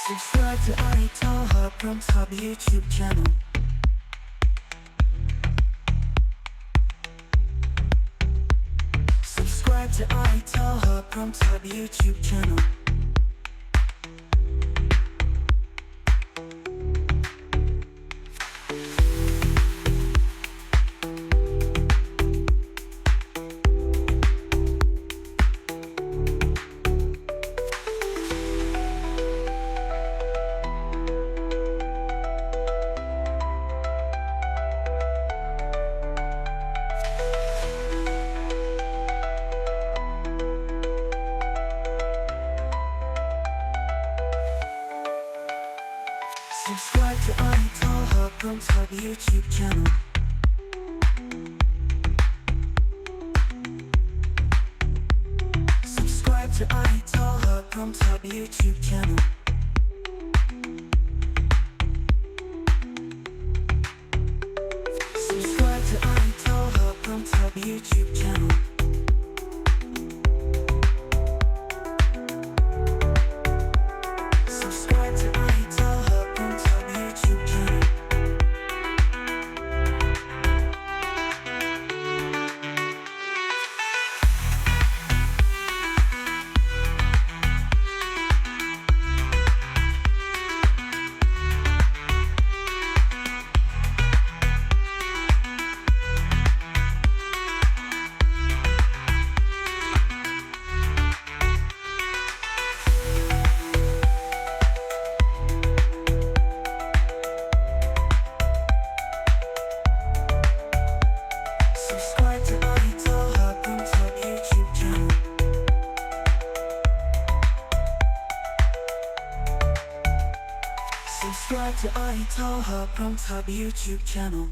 Subscribe to Talha from Top YouTube channel. Subscribe to Talha from Top YouTube channel. Subscribe to Talha from Top YouTube channel. Subscribe to Talha from Top YouTube channel. Subscribe to Talha from Top YouTube channel. Subscribe to Talha from Top YouTube channel. Subscribe to Talha from Top YouTube channel. Subscribe to Talha from Top YouTube channel.